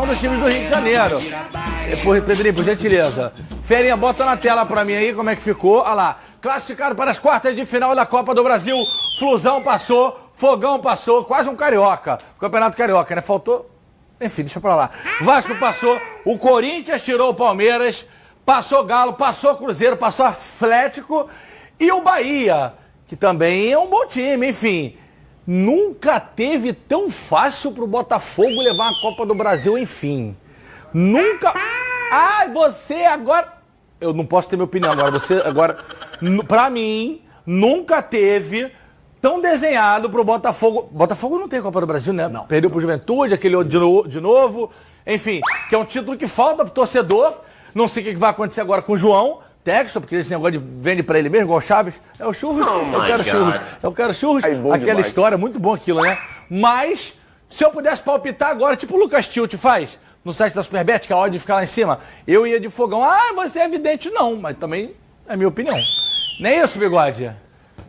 dos times do Rio de Janeiro. Pedrinho, por gentileza. Ferinha, bota na tela pra mim aí como é que ficou. Olha lá. Classificado para as quartas de final da Copa do Brasil. Flusão passou, Fogão passou, quase um carioca. Campeonato Carioca, né? Faltou... Enfim, deixa pra lá. Vasco passou, o Corinthians tirou o Palmeiras, passou Galo, passou Cruzeiro, passou Atlético e o Bahia, que também é um bom time, enfim. Nunca teve tão fácil pro Botafogo levar a Copa do Brasil, enfim. Nunca... Ai, você agora... Eu não posso ter minha opinião agora. Você agora, pra mim, nunca teve tão desenhado pro Botafogo. Botafogo não tem Copa do Brasil, né? Não. Perdeu pro Juventude, aquele outro de novo. Enfim, que é um título que falta pro torcedor. Não sei o que vai acontecer agora com o João Texton, porque esse negócio de vende pra ele mesmo, igual o Chaves. É o churros, eu quero churros. Eu quero churros. Aí, bom aquela demais. história, muito bom aquilo, né? Mas, se eu pudesse palpitar agora, tipo o Lucas Tilt faz no site da Superbet, que é a hora de ficar lá em cima, eu ia de Fogão. Ah, você é evidente, não, mas também é minha opinião. Não é isso, Bigode?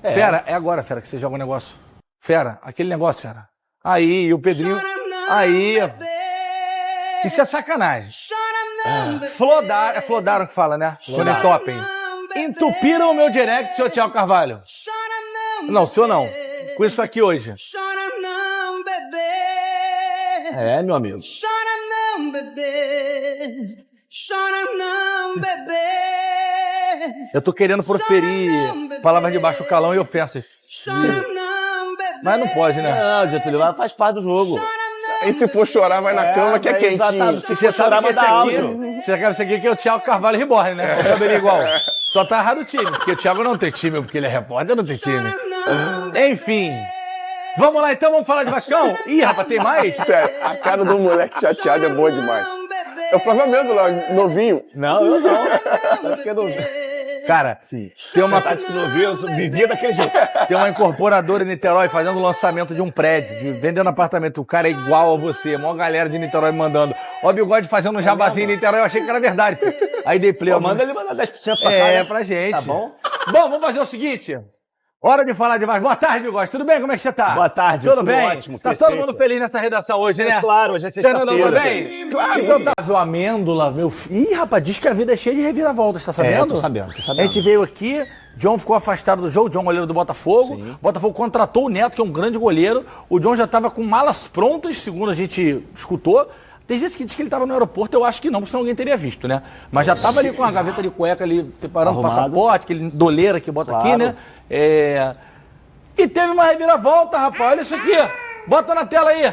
É. Fera, é agora, Fera, que você joga o negócio. Fera, aquele negócio, Fera. Aí, o Pedrinho. Aí. Isso é sacanagem. Flodaram, é Flodaram que fala, né? Quando é topem. Entupiram o meu direct, seu Thiago Carvalho. Não, o senhor não. Com isso aqui hoje. É, meu amigo. Eu tô querendo proferir palavras de baixo calão e ofensas. Mas não pode, né? Não, Getúlio, faz parte do jogo. E se for chorar, vai na cama que é quentinho. Exatamente. Se Você for chorar, sabe que manda esse áudio. aqui, você quer isso aqui que é o Thiago Carvalho Reborn, né? O cabelo igual. Só tá errado o time, porque o Thiago não tem time, porque ele é repórter, não tem time. Enfim. Vamos lá então, vamos falar de Vascão? Ih, rapaz, tem mais? Sério, a cara do moleque chateado é boa demais. É o Flávio Mendes lá, novinho. Não, eu não. É porque não... Cara, Sim. tem uma... Tática que não viu, eu vivia daquele jeito. Tem uma incorporadora em Niterói fazendo o lançamento de um prédio, vendendo apartamento. O cara é igual a você, a maior galera de Niterói mandando. Ó, o Bigode fazendo um jabazinho em Niterói, eu achei que era verdade. Aí dei play. Manda ele mandar 10% pra cá. É, né? pra gente. Tá bom? Bom, vamos fazer o seguinte. Hora de falar de mais. Boa tarde, Bigode. Tudo bem? Como é que você tá? Boa tarde. Tudo bem? Ótimo, tá perfeito. todo mundo feliz nessa redação hoje, né? É claro, hoje é sexta-feira. Tudo bem? Claro. Então tá, viu, Amêndola, meu filho. Ih, rapaz, diz que a vida é cheia de reviravoltas, tá sabendo? É, tô sabendo. A gente veio aqui, John ficou afastado do jogo, John, goleiro do Botafogo. Sim. O Botafogo contratou o Neto, que é um grande goleiro. O John já tava com malas prontas, segundo a gente escutou. Tem gente que diz que ele tava no aeroporto, eu acho que não, porque senão alguém teria visto, né? Mas já tava ali com a gaveta de cueca ali, separando o Arrumado. passaporte, aquele doleira que bota aqui, Claro. né? E teve uma reviravolta, rapaz. Olha isso aqui. Bota na tela aí.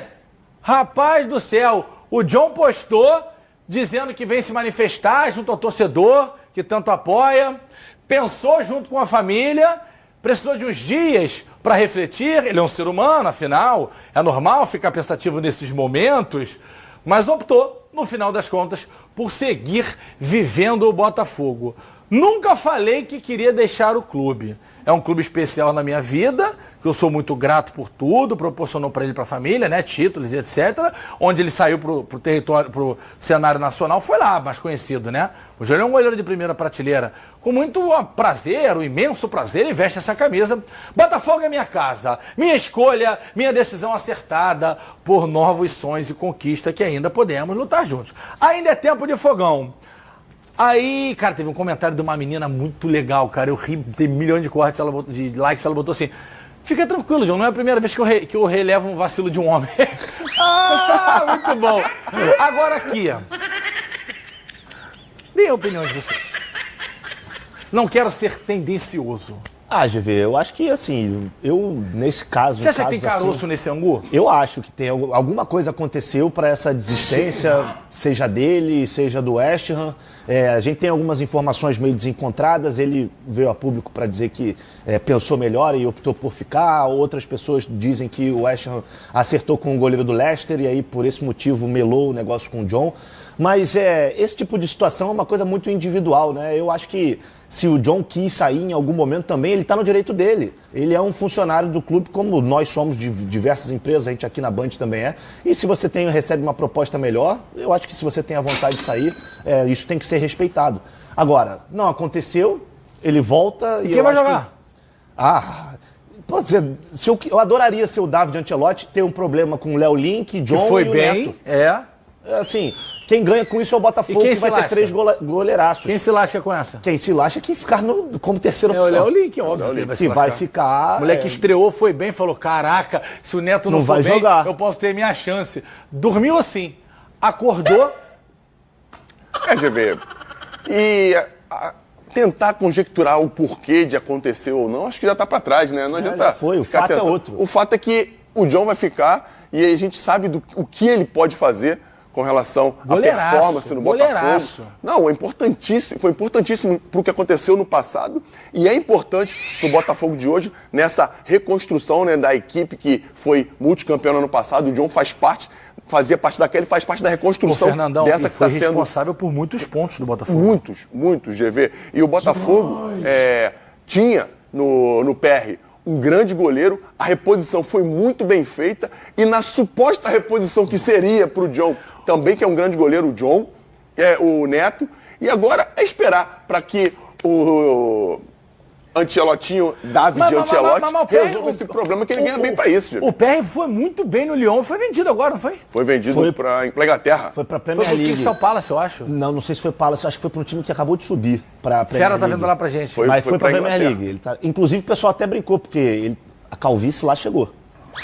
Rapaz do céu. O John postou dizendo que vem se manifestar junto ao torcedor, que tanto apoia. Pensou junto com a família. Precisou de uns dias para refletir. Ele é um ser humano, afinal. É normal ficar pensativo nesses momentos. Mas optou, no final das contas, por seguir vivendo o Botafogo. Nunca falei que queria deixar o clube. É um clube especial na minha vida, que eu sou muito grato por tudo, proporcionou para ele, para a família, né, títulos e etc. Onde ele saiu pro território, pro cenário nacional, foi lá, mais conhecido, né? O Júlio é um goleiro de primeira prateleira. Com muito prazer, um imenso prazer, ele veste essa camisa. Botafogo é minha casa, minha escolha, minha decisão acertada por novos sonhos e conquista que ainda podemos lutar juntos. Ainda é tempo de fogão. Aí, cara, teve um comentário de uma menina muito legal, cara. Eu ri, tem milhões de cortes, de likes, ela botou assim: fica tranquilo, John, não é a primeira vez que eu relevo um vacilo de um homem. Ah, muito bom. Agora aqui, ó. Dê a opinião de vocês. Não quero ser tendencioso. Ah, GV, eu acho que, assim, nesse caso... Você acha que tem caroço nesse angu? Eu acho que tem alguma coisa aconteceu para essa desistência, seja dele, seja do West Ham. A gente tem algumas informações meio desencontradas. Ele veio a público para dizer que pensou melhor e optou por ficar. Outras pessoas dizem que o West Ham acertou com o goleiro do Leicester e aí, por esse motivo, melou o negócio com o John. Mas esse tipo de situação é uma coisa muito individual, né? Eu acho que se o John quis sair em algum momento também, ele está no direito dele. Ele é um funcionário do clube, como nós somos de diversas empresas, a gente aqui na Band também é. E se você recebe uma proposta melhor, eu acho que se você tem a vontade de sair, isso tem que ser respeitado. Agora, não aconteceu, ele volta e quem vai jogar? Pode ser, eu adoraria ser o David Ancelotti, ter um problema com o Léo Link, John que foi e o bem, Neto. Assim, quem ganha com isso é o Botafogo, que vai ter 3 goleiraços. Quem se lasca com essa? Quem se lasca é quem ficar como terceira opção. É o Link, óbvio. Que vai ficar... O moleque estreou, foi bem, falou, caraca, se o Neto não for vai bem, jogar. eu posso ter minha chance. Dormiu assim, acordou... GV, e tentar conjecturar o porquê de acontecer ou não, acho que já tá pra trás, né? Não adianta. Já foi, o fato é outro. O fato é que o John vai ficar e a gente sabe o que ele pode fazer com relação à performance no Botafogo. Não, foi importantíssimo pro que aconteceu no passado e é importante pro Botafogo de hoje nessa reconstrução, né, da equipe que foi multicampeão no ano passado. O John fazia parte daquela e faz parte da reconstrução dessa que está sendo responsável por muitos pontos do Botafogo. Muitos, GV. E o Botafogo tinha no PR um grande goleiro, a reposição foi muito bem feita e na suposta reposição que seria para o John, também que é um grande goleiro, o John, o Neto, e agora é esperar para que o Ancelotinho, David Ancelotti, resolva esse problema que ele ganha bem para isso, gente. O PR foi muito bem no Lyon, foi vendido agora, não foi? Foi vendido para Inglaterra. Foi para a Premier League. Foi pro Crystal Palace, eu acho. Não sei se foi Palace, acho que foi para um time que acabou de subir para a Premier League. Fera tá vendo lá pra gente. Mas foi para a Premier League. Inclusive o pessoal até brincou, porque a calvície lá chegou.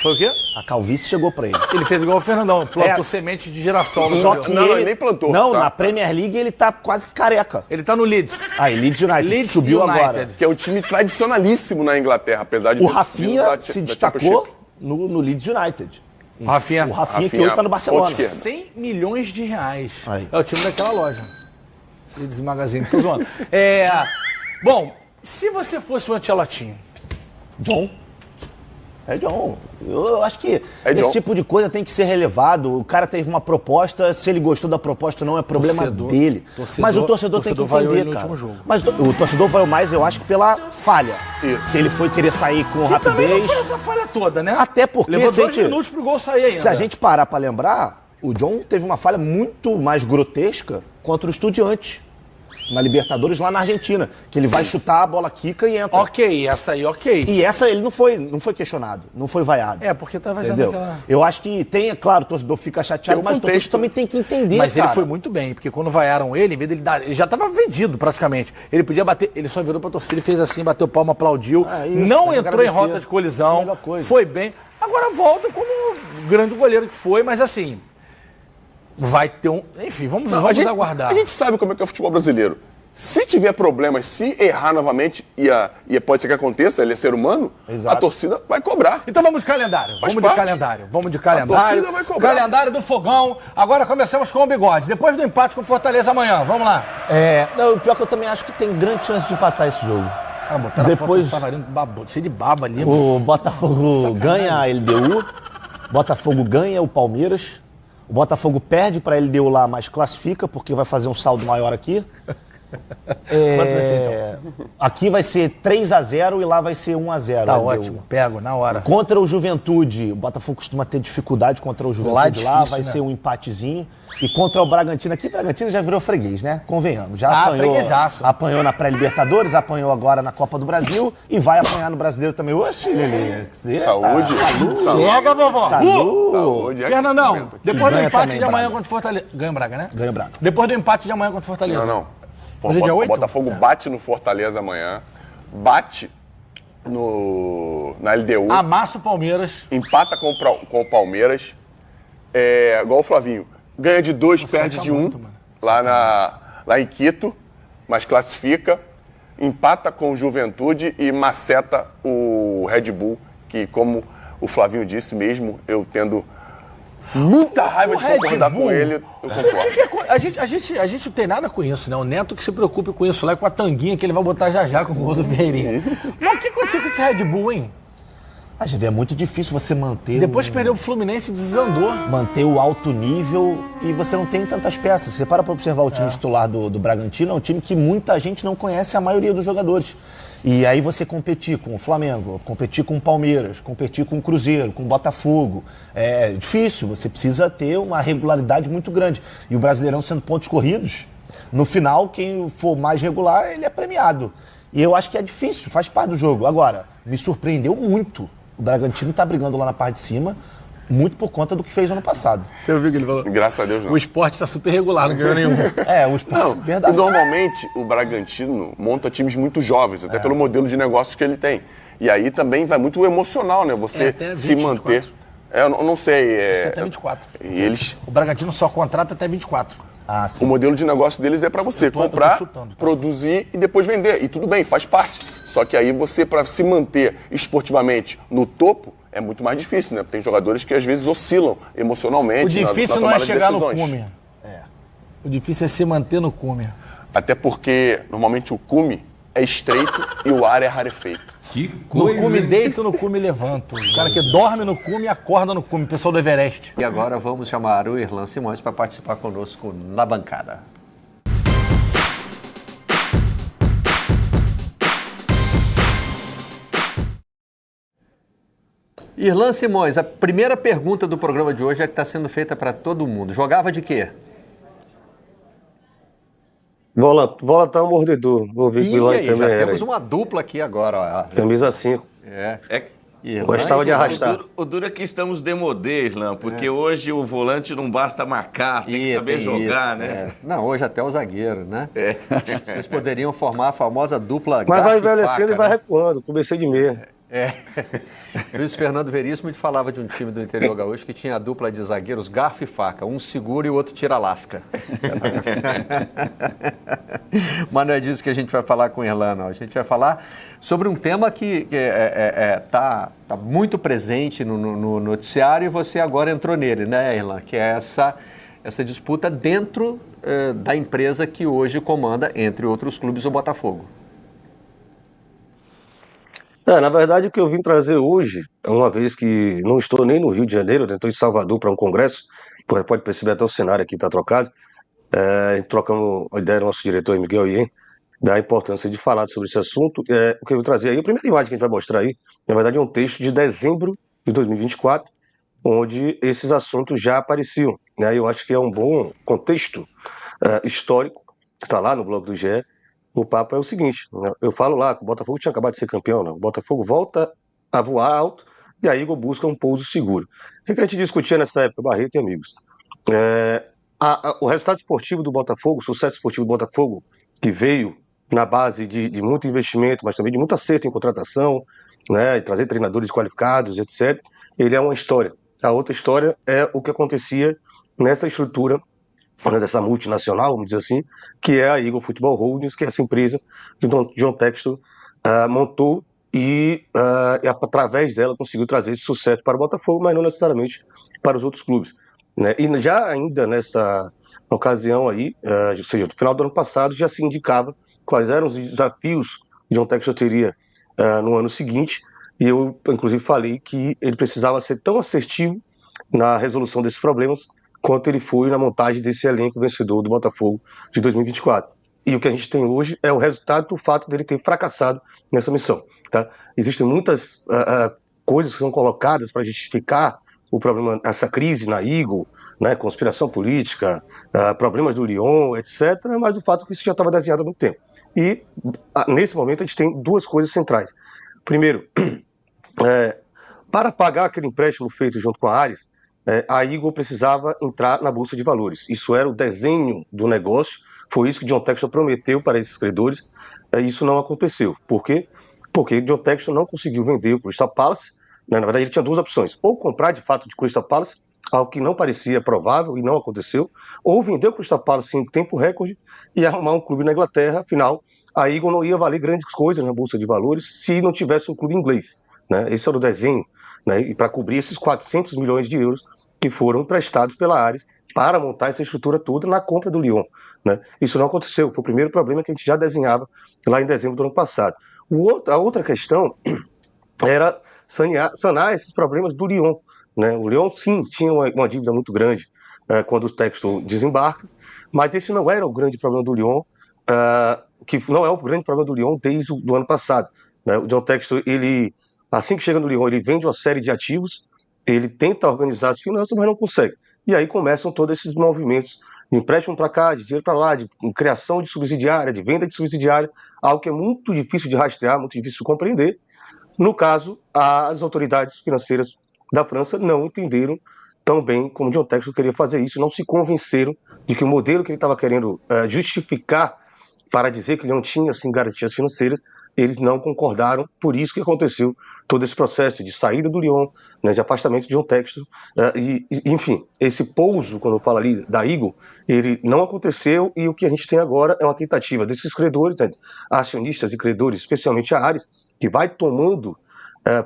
Foi o quê? A calvície chegou pra ele. Ele fez igual o Fernandão, plantou semente de girassol no Só que ele nem plantou. Não, na Premier League ele tá quase careca. Ele tá no Leeds. Leeds United, subiu agora. Que é um time tradicionalíssimo na Inglaterra, apesar de... O Rafinha se destacou no Leeds United. O Rafinha que hoje tá no Barcelona. 100 milhões de reais. Aí. É o time daquela loja. Leeds Magazine, tô zoando. Bom, se você fosse o Ancelotinho... John. Eu acho que esse tipo de coisa tem que ser relevado. O cara teve uma proposta, se ele gostou da proposta não é problema dele. Mas o torcedor tem que entender, cara. Mas o torcedor vai mais, eu acho, que pela falha. Que ele foi querer sair com rapidez. Também não foi essa falha toda, né? Até porque... Levou 2 minutos pro gol sair ainda. Se a gente parar pra lembrar, o John teve uma falha muito mais grotesca contra o Estudiantes. Na Libertadores, lá na Argentina. Que ele vai chutar, a bola quica e entra. Ok, essa aí, ok. E essa ele não foi questionado, não foi vaiado. Porque tava já naquela... Eu acho que tem, claro, o torcedor fica chateado, mas o torcedor também tem que entender, Mas ele foi muito bem, porque quando vaiaram ele, em vez dele dar... Ele já tava vendido, praticamente. Ele podia bater... Ele só virou pra torcida, ele fez assim, bateu palma, aplaudiu. Não entrou em rota de colisão. Foi bem. Agora volta como um grande goleiro que foi, mas assim... Vai ter um... Enfim, vamos aguardar. A gente sabe como é que é o futebol brasileiro. Se tiver problemas, se errar novamente, e pode ser que aconteça, ele é ser humano, a torcida vai cobrar. Então vamos de calendário. Vamos de calendário. A torcida vai cobrar. Calendário do Fogão. Agora começamos com o Bigode. Depois do empate com o Fortaleza amanhã. Vamos lá. O pior que eu também acho que tem grande chance de empatar esse jogo. Cara, botaram depois, a foto do Savarino cheio de baba ali. O Botafogo ganha a LDU. Botafogo ganha o Palmeiras. O Botafogo perde para a LDU lá, mas classifica, porque vai fazer um saldo maior aqui. Quanto vai ser, então? Aqui vai ser 3-0 e lá vai ser 1-0. Tá ótimo, pego na hora. Contra o Juventude, o Botafogo costuma ter dificuldade contra o Juventude lá, vai ser um empatezinho. E contra o Bragantino aqui, o Bragantino já virou freguês, né? Convenhamos. Já apanhou na pré-Libertadores, apanhou agora na Copa do Brasil e vai apanhar no Brasileiro também. Oxi, Lelê. Saúde. Chega, vovó. Saúde. Fernandão, depois do empate de amanhã contra o Fortaleza. Ganha o Braga, né? Ganha o Braga. Depois do empate de amanhã contra o Fortaleza. Não. O Botafogo bate no Fortaleza amanhã, bate na LDU. Amassa o Palmeiras. Empata com o Palmeiras. Igual o Flavinho. Ganha de 2, perde de 1 lá em Quito, mas classifica. Empata com o Juventude e maceta o Red Bull, que como o Flavinho disse mesmo, eu tendo muita raiva de concordar com ele, eu concordo. A gente não tem nada com isso, né? O Neto que se preocupe com isso lá, com a tanguinha que ele vai botar já com o gol do Ferreirinha. Mas o que aconteceu com esse Red Bull, hein? É muito difícil você manter... Depois que perdeu o Fluminense, desandou. Manter o alto nível e você não tem tantas peças. Você para observar o time titular do Bragantino, é um time que muita gente não conhece, a maioria dos jogadores. E aí você competir com o Flamengo, competir com o Palmeiras, competir com o Cruzeiro, com o Botafogo, é difícil, você precisa ter uma regularidade muito grande. E o Brasileirão sendo pontos corridos, no final, quem for mais regular, ele é premiado. E eu acho que é difícil, faz parte do jogo. Agora, me surpreendeu muito. O Bragantino está brigando lá na parte de cima, muito por conta do que fez ano passado. Você ouviu o que ele falou? Graças a Deus não. O Sport tá super regular, não ganhou nenhum. O esporte, Não, verdade. e normalmente o Bragantino monta times muito jovens, até pelo modelo de negócios que ele tem. E aí também vai muito emocional, né? Você até 20, se manter. 24. Eu não sei. Acho que até 24. E eles. O Bragantino só contrata até 24. Ah, O sim. modelo de negócio deles é para você Eu tô comprar, chutando, tá? produzir e depois vender. E tudo bem, faz parte. Só que aí você, para se manter esportivamente no topo, é muito mais difícil, né? Tem jogadores que às vezes oscilam emocionalmente. O difícil na não é tomada de chegar no decisões. cume. O difícil é se manter no cume. Até porque, normalmente, o cume é estreito e o ar é rarefeito. Que No coisa. cume deito, no cume levanto. O cara que dorme no cume e acorda no cume. Pessoal do Everest. E agora vamos chamar o Irlan Simões para participar conosco na bancada. Irlan Simões, a primeira pergunta do programa de hoje é que está sendo feita para todo mundo. Jogava de quê? Volantão mordedor. Vou ver que o E Ilan aí, já também era. temos uma dupla aqui agora. Ó. Camisa 5. Irlan Gostava e de Irlan. arrastar. O duro é que estamos demodê, Irlan, porque hoje o volante não basta marcar, tem que saber tem jogar, isso, né? é. Não, hoje até o zagueiro, né? Vocês poderiam formar a famosa dupla Mas vai garfo e envelhecendo faca, e vai né? recuando. Comecei de meia. Luiz Fernando Veríssimo me falava de um time do interior gaúcho que tinha a dupla de zagueiros garfo e faca. Um segura e o outro tira a lasca. Mas não é disso que a gente vai falar com o Irlan, não. A gente vai falar sobre um tema que tá muito presente no noticiário e você agora entrou nele, né, Irlan? Que é essa disputa dentro da empresa que hoje comanda, entre outros clubes, o Botafogo. Na verdade, o que eu vim trazer hoje, uma vez que não estou nem no Rio de Janeiro, estou em Salvador para um congresso, pode perceber até o cenário aqui está trocado, trocamos a ideia do nosso diretor Miguel Ien, da importância de falar sobre esse assunto. O que eu vou trazer aí, a primeira imagem que a gente vai mostrar aí, na verdade é um texto de dezembro de 2024, onde esses assuntos já apareciam, né? Eu acho que é um bom contexto histórico, está lá no blog do GE. O papo é o seguinte, né? Eu falo lá que o Botafogo tinha acabado de ser campeão, né? O Botafogo volta a voar alto e a Igor busca um pouso seguro. O que a gente discutia nessa época, Barreto e amigos? O resultado esportivo do Botafogo, o sucesso esportivo do Botafogo, que veio na base de muito investimento, mas também de muito acerto em contratação, né? E trazer treinadores qualificados, etc., ele é uma história. A outra história é o que acontecia nessa estrutura dessa multinacional, vamos dizer assim, que é a Eagle Football Holdings, que é essa empresa que o John Textor montou e através dela conseguiu trazer esse sucesso para o Botafogo, mas não necessariamente para os outros clubes, né? E já ainda nessa ocasião aí, ou seja, no final do ano passado, já se indicava quais eram os desafios que John Textor teria no ano seguinte, e eu, inclusive, falei que ele precisava ser tão assertivo na resolução desses problemas quanto ele foi na montagem desse elenco vencedor do Botafogo de 2024. E o que a gente tem hoje é o resultado do fato dele ter fracassado nessa missão. Tá? Existem muitas coisas que são colocadas para justificar o problema, essa crise na Eagle, né, conspiração política, problemas do Lyon, etc., mas o fato é que isso já estava desenhado há muito tempo. E, nesse momento, a gente tem duas coisas centrais. Primeiro, para pagar aquele empréstimo feito junto com a Ares, a Eagle precisava entrar na Bolsa de Valores. Isso era o desenho do negócio, foi isso que John Textor prometeu para esses credores, isso não aconteceu. Por quê? Porque John Textor não conseguiu vender o Crystal Palace, né? Na verdade ele tinha duas opções, ou comprar de fato de Crystal Palace, algo que não parecia provável e não aconteceu, ou vender o Crystal Palace em tempo recorde e arrumar um clube na Inglaterra. Afinal, a Eagle não ia valer grandes coisas na Bolsa de Valores se não tivesse um clube inglês, né? Esse era o desenho, né? E para cobrir esses 400 milhões de euros que foram emprestados pela Ares para montar essa estrutura toda na compra do Lyon, né? Isso não aconteceu, foi o primeiro problema que a gente já desenhava lá em dezembro do ano passado. A outra questão era sanar esses problemas do Lyon, né? O Lyon, sim, tinha uma dívida muito grande quando o Textor desembarca, mas esse não era o grande problema do Lyon, que não é o grande problema do Lyon desde o ano passado, né? O John Textor, ele, assim que chega no Lyon, ele vende uma série de ativos, ele tenta organizar as finanças, mas não consegue. E aí começam todos esses movimentos de empréstimo para cá, de dinheiro para lá, de criação de subsidiária, de venda de subsidiária, algo que é muito difícil de rastrear, muito difícil de compreender. No caso, as autoridades financeiras da França não entenderam tão bem como John Textor queria fazer isso, não se convenceram de que o modelo que ele estava querendo justificar para dizer que ele não tinha assim, garantias financeiras, eles não concordaram, por isso que aconteceu todo esse processo de saída do Lyon, né, de afastamento de John Textor, enfim, esse pouso, quando eu falo ali da Eagle, ele não aconteceu e o que a gente tem agora é uma tentativa desses credores, né, acionistas e credores, especialmente a Ares, que vai tomando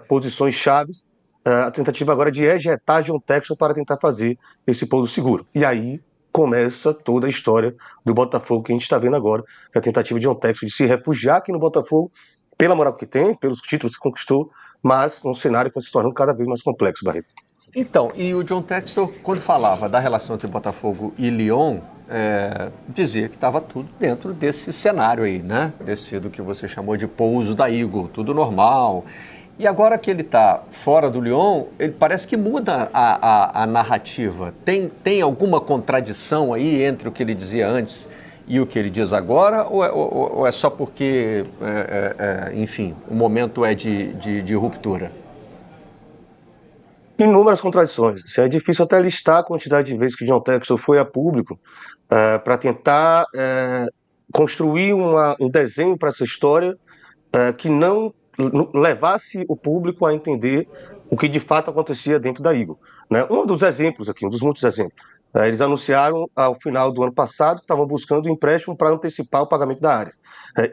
posições chaves, a tentativa agora de ejetar John Textor para tentar fazer esse pouso seguro. E aí começa toda a história do Botafogo que a gente está vendo agora, que é a tentativa de John Textor de se refugiar aqui no Botafogo, pela moral que tem, pelos títulos que conquistou, mas num cenário que vai se tornando cada vez mais complexo, Barreto. Então, e o John Textor, quando falava da relação entre Botafogo e Lyon, dizia que estava tudo dentro desse cenário aí, né? Desse do que você chamou de pouso da Eagle, tudo normal. E agora que ele está fora do Lyon, ele parece que muda a narrativa. Tem alguma contradição aí entre o que ele dizia antes e o que ele diz agora? Ou é só porque, enfim, o momento é de ruptura? Inúmeras contradições. É difícil até listar a quantidade de vezes que John Textor foi a público para tentar construir um desenho para essa história que não levasse o público a entender o que de fato acontecia dentro da Eagle. Né? Um dos exemplos aqui, um dos muitos exemplos, eles anunciaram ao final do ano passado que estavam buscando um empréstimo para antecipar o pagamento da Ares.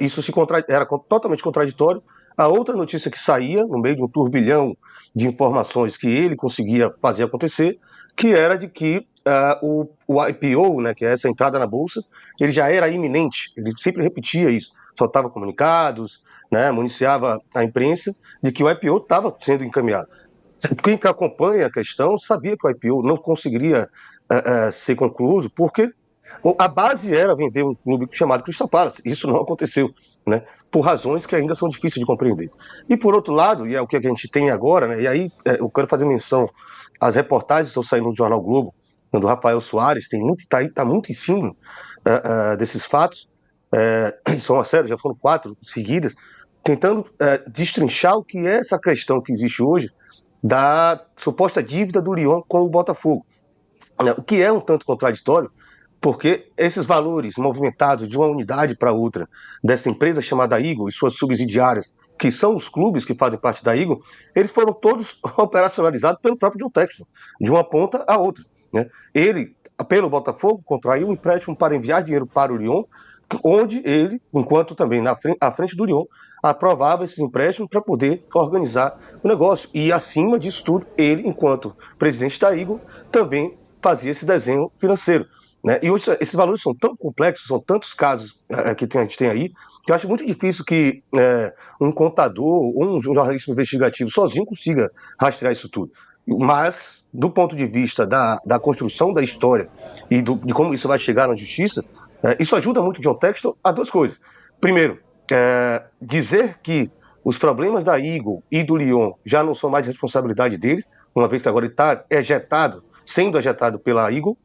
Isso era totalmente contraditório. A outra notícia que saía, no meio de um turbilhão de informações que ele conseguia fazer acontecer, que era de que o IPO, né, que é essa entrada na Bolsa, ele já era iminente, ele sempre repetia isso, soltava comunicados, né, municiava a imprensa de que o IPO estava sendo encaminhado. Quem acompanha a questão sabia que o IPO não conseguiria ser concluído, porque a base era vender um clube chamado Crystal Palace. Isso não aconteceu, né, por razões que ainda são difíceis de compreender. E por outro lado, e é o que a gente tem agora, né, e aí eu quero fazer menção às reportagens que estão saindo no Jornal Globo, do Rafael Soares, está muito em cima desses fatos, são sério, já foram 4 seguidas, tentando destrinchar o que é essa questão que existe hoje da suposta dívida do Lyon com o Botafogo. O que é um tanto contraditório, porque esses valores movimentados de uma unidade para outra dessa empresa chamada Eagle e suas subsidiárias, que são os clubes que fazem parte da Eagle, eles foram todos operacionalizados pelo próprio John Textor, de uma ponta a outra. Né? Ele, pelo Botafogo, contraiu um empréstimo para enviar dinheiro para o Lyon, onde ele, enquanto também à frente do Lyon, aprovava esses empréstimos para poder organizar o negócio. E, acima disso tudo, ele, enquanto presidente da Eagle, também fazia esse desenho financeiro. Né? E hoje esses valores são tão complexos, são tantos casos que a gente tem aí, que eu acho muito difícil que um contador ou um jornalista investigativo sozinho consiga rastrear isso tudo. Mas, do ponto de vista da construção da história e de como isso vai chegar na justiça, isso ajuda muito o John Textor a 2 coisas. Primeiro, dizer que os problemas da Eagle e do Lyon já não são mais responsabilidade deles, uma vez que agora ele está sendo ejetado pela Eagle.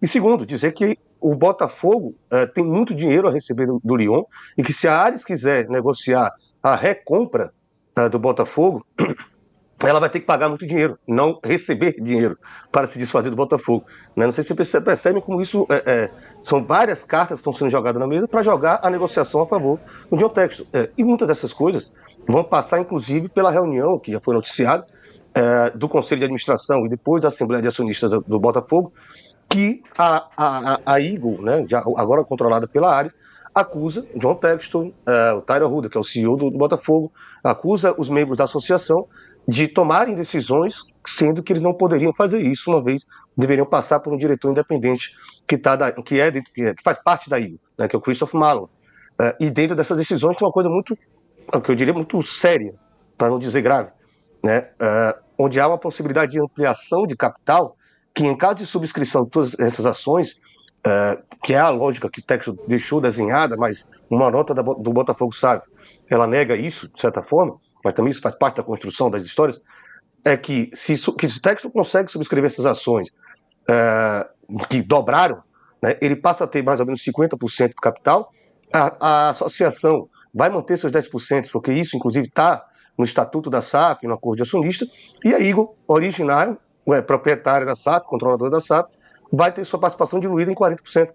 E segundo, dizer que o Botafogo tem muito dinheiro a receber do Lyon e que se a Ares quiser negociar a recompra do Botafogo, ela vai ter que pagar muito dinheiro, não receber dinheiro para se desfazer do Botafogo. Não sei se você percebe como isso são várias cartas que estão sendo jogadas na mesa para jogar a negociação a favor do John Textor. E muitas dessas coisas vão passar, inclusive, pela reunião que já foi noticiada do Conselho de Administração e depois da Assembleia de Acionistas do Botafogo, que a Eagle, né, já agora controlada pela Ares, acusa John Textor, o Tyler Rudder, que é o CEO do Botafogo, acusa os membros da associação de tomarem decisões, sendo que eles não poderiam fazer isso, uma vez deveriam passar por um diretor independente que faz parte da Eagle, né, que é o Christopher Malone. E dentro dessas decisões tem uma coisa muito, que eu diria, muito séria, para não dizer grave, né, onde há uma possibilidade de ampliação de capital, que em caso de subscrição de todas essas ações, que é a lógica que o Textor deixou desenhada, mas uma nota do Botafogo sabe, ela nega isso, de certa forma, mas também isso faz parte da construção das histórias, é que se o Textor consegue subscrever essas ações que dobraram, né, ele passa a ter mais ou menos 50% do capital, a associação vai manter seus 10%, porque isso, inclusive, está no estatuto da SAF, no acordo de acionista, e a Eagle, originário, proprietária da SAF, controladora da SAF, vai ter sua participação diluída em 40%.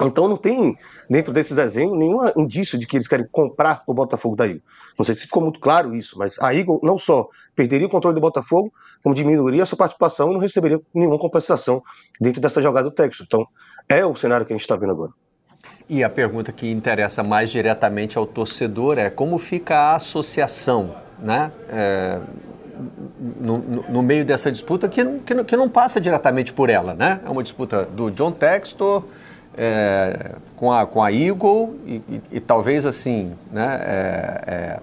Então não tem, dentro desses desenhos, nenhum indício de que eles querem comprar o Botafogo da Eagle. Não sei se ficou muito claro isso, mas a Eagle não só perderia o controle do Botafogo, como diminuiria a sua participação e não receberia nenhuma compensação dentro dessa jogada do Texto. Então é o cenário que a gente está vendo agora. E a pergunta que interessa mais diretamente ao torcedor é como fica a associação, né? No meio dessa disputa que não passa diretamente por ela, né? É uma disputa do John Textor com a Eagle e talvez assim, né?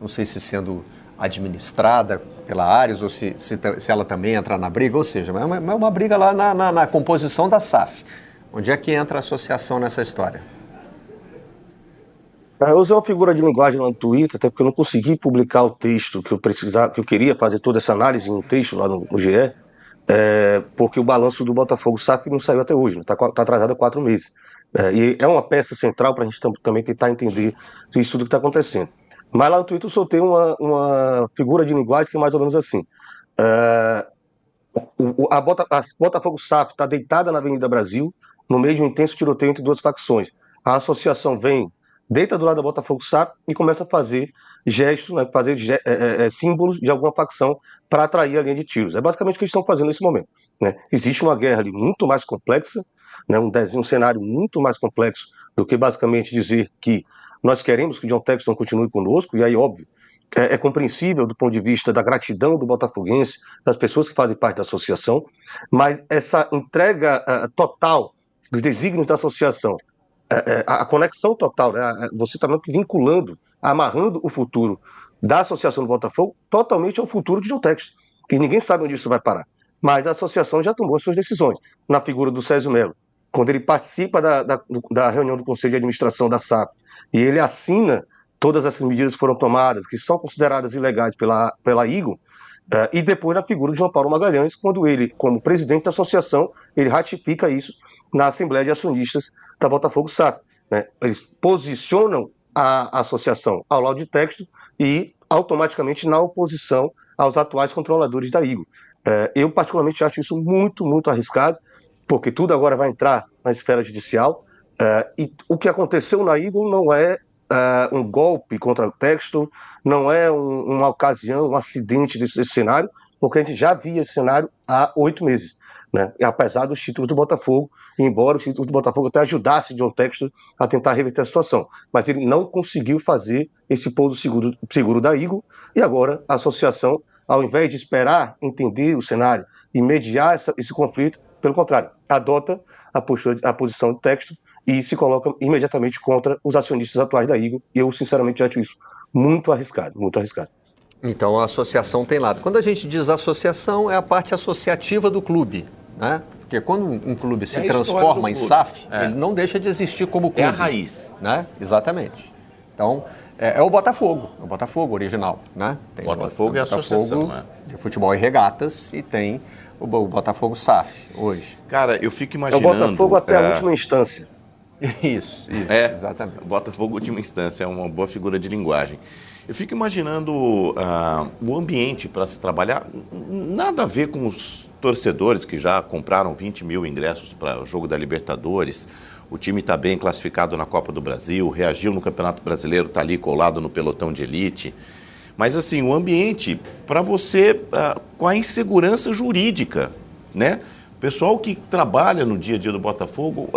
Não sei se sendo administrada pela Ares ou se ela também entra na briga, ou seja, é uma briga lá na composição da SAF. Onde é que entra a associação nessa história? Eu usei uma figura de linguagem lá no Twitter, até porque eu não consegui publicar o texto que eu precisava, que eu queria fazer toda essa análise em um texto lá no GE, porque o balanço do Botafogo SAF não saiu até hoje, está atrasado há 4 meses. E é uma peça central para a gente também tentar entender isso tudo que está acontecendo. Mas lá no Twitter eu soltei uma figura de linguagem que é mais ou menos assim. A Botafogo SAF está deitada na Avenida Brasil, no meio de um intenso tiroteio entre 2 facções. A associação vem, deita do lado da Botafogo SAF e começa a fazer gestos, né, símbolos de alguma facção para atrair a linha de tiros. É basicamente o que eles estão fazendo nesse momento, né? Existe uma guerra ali muito mais complexa, né, um cenário muito mais complexo do que basicamente dizer que nós queremos que John Textor continue conosco, e aí, óbvio, é compreensível do ponto de vista da gratidão do botafoguense, das pessoas que fazem parte da associação, mas essa entrega total dos desígnios da associação, a conexão total, né? Você está vinculando, amarrando o futuro da associação do Botafogo totalmente ao futuro de John Textor, que ninguém sabe onde isso vai parar. Mas a associação já tomou as suas decisões, na figura do Césio Melo, quando ele participa da reunião do Conselho de Administração da SAP, e ele assina todas essas medidas que foram tomadas, que são consideradas ilegais pela Eagle, e depois na figura de João Paulo Magalhães, quando ele, como presidente da associação, ele ratifica isso na Assembleia de Acionistas da Botafogo SAF, né? Eles posicionam a associação ao lado de Textor e automaticamente na oposição aos atuais controladores da Eagle. Eu particularmente acho isso muito, muito arriscado, porque tudo agora vai entrar na esfera judicial, e o que aconteceu na Eagle não é um golpe contra o Textor, não é uma ocasião, um acidente desse cenário, porque a gente já via esse cenário há 8 meses, né? E apesar dos títulos do Botafogo, embora os títulos do Botafogo até ajudassem John Textor a tentar reverter a situação, mas ele não conseguiu fazer esse pouso seguro da Eagle, e agora a associação, ao invés de esperar entender o cenário e mediar esse conflito, pelo contrário, adota a posição de Textor e se coloca imediatamente contra os acionistas atuais da Eagle, e eu sinceramente acho isso muito arriscado, muito arriscado. Então a associação tem lado. Quando a gente diz associação, é a parte associativa do clube, né? Porque quando um clube se transforma em SAF, ele não deixa de existir como clube. É a raiz. Né? Exatamente. Então, é o Botafogo original, né? Tem Botafogo é a associação, de futebol e regatas, e tem o Botafogo SAF hoje. Cara, eu fico imaginando... É o Botafogo até a última instância. Isso, exatamente. Botafogo, última instância, é uma boa figura de linguagem. Eu fico imaginando o ambiente para se trabalhar, nada a ver com os torcedores que já compraram 20 mil ingressos para o jogo da Libertadores, o time está bem classificado na Copa do Brasil, reagiu no Campeonato Brasileiro, está ali colado no pelotão de elite. Mas assim, o ambiente para você, com a insegurança jurídica, né? O pessoal que trabalha no dia a dia do Botafogo...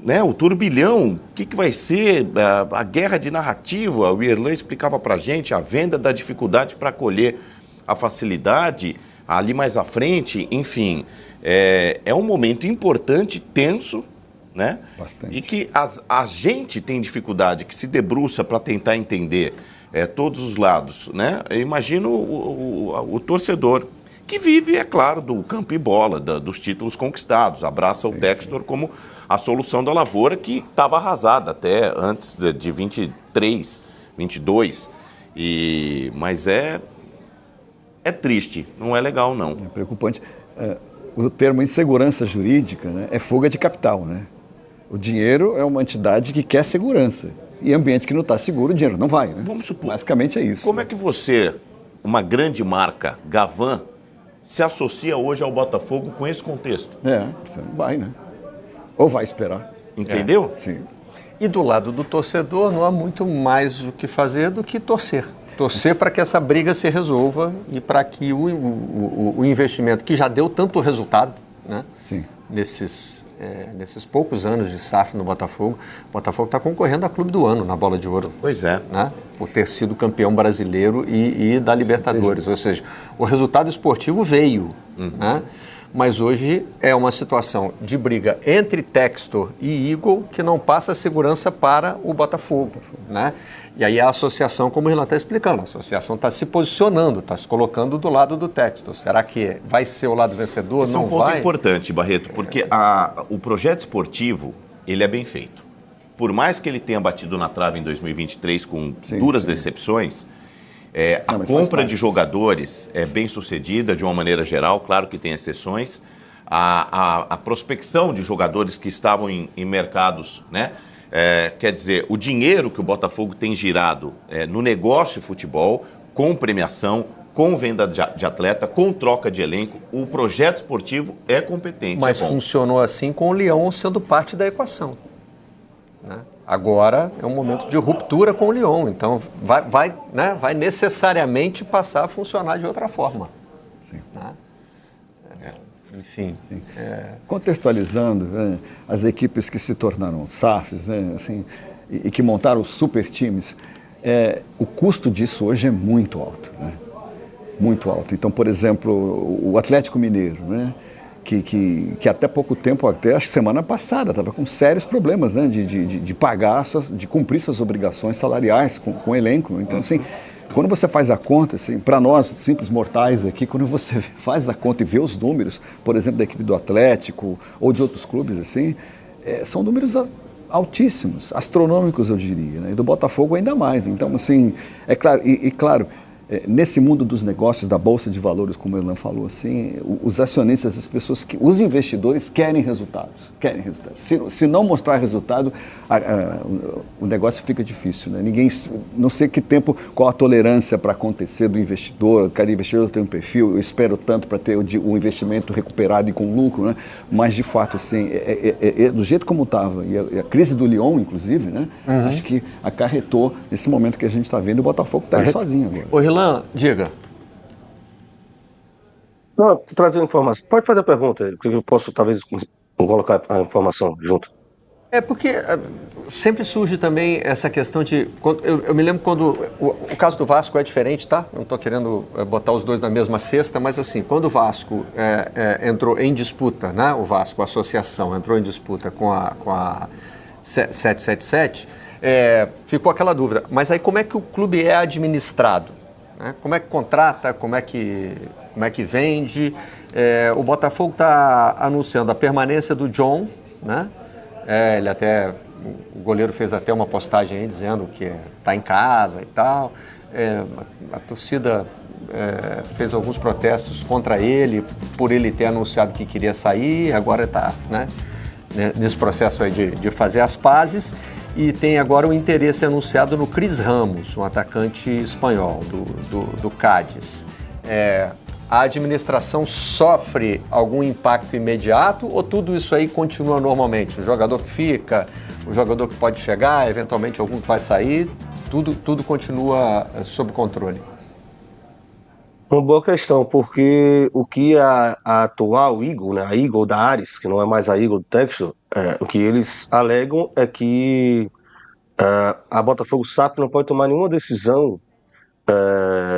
né, o turbilhão, o que vai ser a guerra de narrativa? O Irlan explicava para a gente a venda da dificuldade para acolher a facilidade ali mais à frente, enfim, é um momento importante, tenso, né? Bastante. E que a gente tem dificuldade, que se debruça para tentar entender todos os lados, né? Eu imagino o torcedor que vive, é claro, do campo e bola, dos títulos conquistados, abraça o Textor como a solução da lavoura que estava arrasada até antes de 23, 22, mas é triste, não é legal não. É preocupante. O termo insegurança jurídica, né, é fuga de capital, né? O dinheiro é uma entidade que quer segurança. E ambiente que não está seguro, o dinheiro não vai, né? Vamos supor. Basicamente é isso. Como é que você, uma grande marca, Gavan, se associa hoje ao Botafogo com esse contexto? Você não vai, né? Ou vai esperar. Entendeu? Sim. E do lado do torcedor não há muito mais o que fazer do que torcer. Torcer para que essa briga se resolva e para que o investimento que já deu tanto resultado, né? Sim. Nesses poucos anos de SAF no Botafogo, o Botafogo está concorrendo a Clube do Ano na Bola de Ouro. Pois é. Né? Por ter sido campeão brasileiro e da Libertadores. Ou seja, o resultado esportivo veio, né? Mas hoje é uma situação de briga entre Textor e Eagle que não passa segurança para o Botafogo, né? E aí a associação, como o Renan está explicando, a associação está se posicionando, está se colocando do lado do Textor. Será que vai ser o lado vencedor? Esse não é um ponto vai? importante, Barreto, porque o projeto esportivo, ele é bem feito. Por mais que ele tenha batido na trave em 2023 com duras decepções, a compra de jogadores é bem sucedida de uma maneira geral, claro que tem exceções. A prospecção de jogadores que estavam em mercados, né? Quer dizer, o dinheiro que o Botafogo tem girado no negócio de futebol, com premiação, com venda de atleta, com troca de elenco, o projeto esportivo é competente. Mas funcionou assim com o Lyon sendo parte da equação, né? Agora é um momento de ruptura com o Lyon, então vai necessariamente passar a funcionar de outra forma. Sim. Né? Enfim. Sim. Contextualizando, as equipes que se tornaram SAFs, assim, e que montaram os super times, o custo disso hoje é muito alto, né? Muito alto. Então, por exemplo, o Atlético Mineiro, né? Que até pouco tempo, até acho que semana passada, estava com sérios problemas, né, de pagar, de cumprir suas obrigações salariais com o elenco. Então, assim, quando você faz a conta, assim, para nós, simples mortais aqui, quando você faz a conta e vê os números, por exemplo, da equipe do Atlético ou de outros clubes, assim, são números altíssimos, astronômicos, eu diria, né, e do Botafogo ainda mais. Então, assim, é claro, claro, nesse mundo dos negócios, da Bolsa de Valores, como o Erlan falou, assim, os acionistas, as pessoas, os investidores querem resultados. Se não mostrar resultado, o negócio fica difícil, né? Ninguém, não sei que tempo, qual a tolerância para acontecer do investidor, cada investidor tem um perfil, eu espero tanto para ter o investimento recuperado e com lucro, né? Mas, de fato, assim, do jeito como estava, e a crise do Lyon, inclusive, né? Acho que acarretou nesse momento que a gente está vendo, o Botafogo está aí sozinho agora. Ô, Rilan, diga. Não, trazer informação. Pode fazer a pergunta, porque eu posso talvez colocar a informação junto. Porque sempre surge também essa questão de... Eu me lembro quando... O caso do Vasco é diferente, tá? Não estou querendo botar os dois na mesma cesta, mas assim, quando o Vasco entrou em disputa, né? O Vasco, a associação, entrou em disputa com a 777, ficou aquela dúvida. Mas aí como é que o clube é administrado? Né? Como é que contrata? Como é que vende? O Botafogo está anunciando a permanência do John, né? Ele até, o goleiro fez até uma postagem aí dizendo que está em casa e tal. A torcida fez alguns protestos contra ele por ele ter anunciado que queria sair, agora está, né, nesse processo aí de fazer as pazes. E tem agora o interesse anunciado no Cris Ramos, um atacante espanhol do Cádiz. A administração sofre algum impacto imediato ou tudo isso aí continua normalmente? O jogador que fica, o jogador que pode chegar, eventualmente algum que vai sair, tudo continua sob controle? Uma boa questão, porque o que a atual Eagle, né, a Eagle da Ares, que não é mais a Eagle do Textor, o que eles alegam é que a Botafogo SAF não pode tomar nenhuma decisão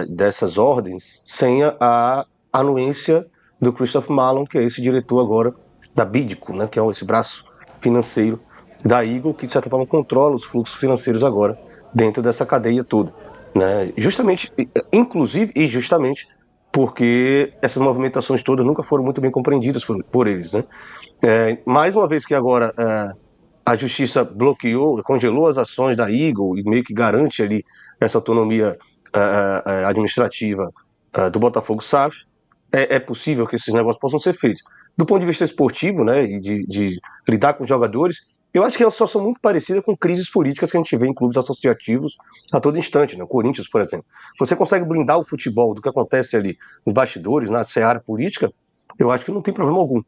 dessas ordens sem a anuência do Christoph Malon, que é esse diretor agora da Bidco, né, que é esse braço financeiro da Eagle, que de certa forma controla os fluxos financeiros agora dentro dessa cadeia toda, né? Justamente, inclusive e justamente porque essas movimentações todas nunca foram muito bem compreendidas por eles, né? Mais uma vez que agora a justiça congelou as ações da Eagle e meio que garante ali essa autonomia administrativa do Botafogo SAF, é possível que esses negócios possam ser feitos. Do ponto de vista esportivo, né, e de lidar com os jogadores, Eu acho que é uma situação muito parecida com crises políticas que a gente vê em clubes associativos a todo instante, né? O Corinthians, por exemplo. Você consegue blindar o futebol do que acontece ali nos bastidores, na seara política, eu acho que não tem problema algum.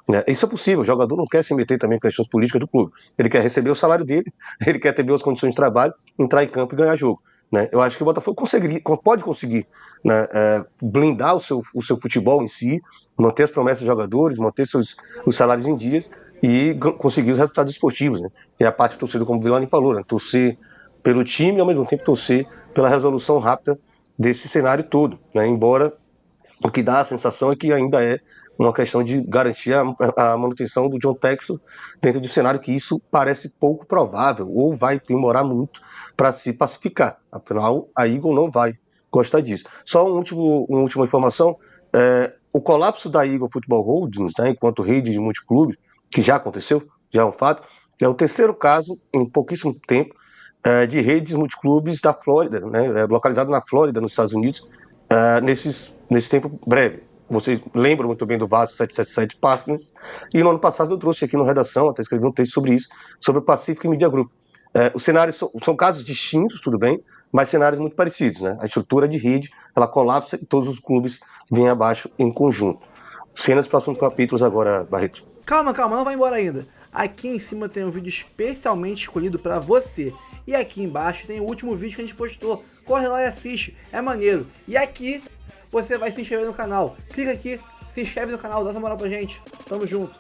Né? Isso é possível, o jogador não quer se meter também em questões políticas do clube. Ele quer receber o salário dele, ele quer ter boas condições de trabalho, entrar em campo e ganhar jogo. Né? Eu acho que o Botafogo pode conseguir, né, blindar o seu futebol em si, manter as promessas dos jogadores, manter os salários em dias e conseguir os resultados esportivos. Né? E a parte do torcedor, como o Vilani falou, né? Torcer pelo time e ao mesmo tempo torcer pela resolução rápida desse cenário todo. Né? Embora o que dá a sensação é que ainda é uma questão de garantir a manutenção do John Textor dentro de um cenário que isso parece pouco provável ou vai demorar muito para se pacificar. Afinal, a Eagle não vai gostar disso. Só uma última informação, o colapso da Eagle Football Holdings, né, enquanto rede de multiclubes, que já aconteceu, já é um fato, é o terceiro caso em pouquíssimo tempo de redes multiclubes da Flórida, né, localizado na Flórida, nos Estados Unidos, nesse tempo breve. Vocês lembram muito bem do Vasco 777 Partners, e no ano passado eu trouxe aqui no Redação, até escrevi um texto sobre isso, sobre o Pacific Media Group. Os cenários são casos distintos, tudo bem, mas cenários muito parecidos. Né? A estrutura de rede, ela colapsa e todos os clubes vêm abaixo em conjunto. Cenas dos próximos capítulos agora, Barreto. Calma, não vai embora ainda. Aqui em cima tem um vídeo especialmente escolhido para você. E aqui embaixo tem o último vídeo que a gente postou. Corre lá e assiste, é maneiro. E aqui você vai se inscrever no canal. Clica aqui, se inscreve no canal, dá essa moral pra gente. Tamo junto.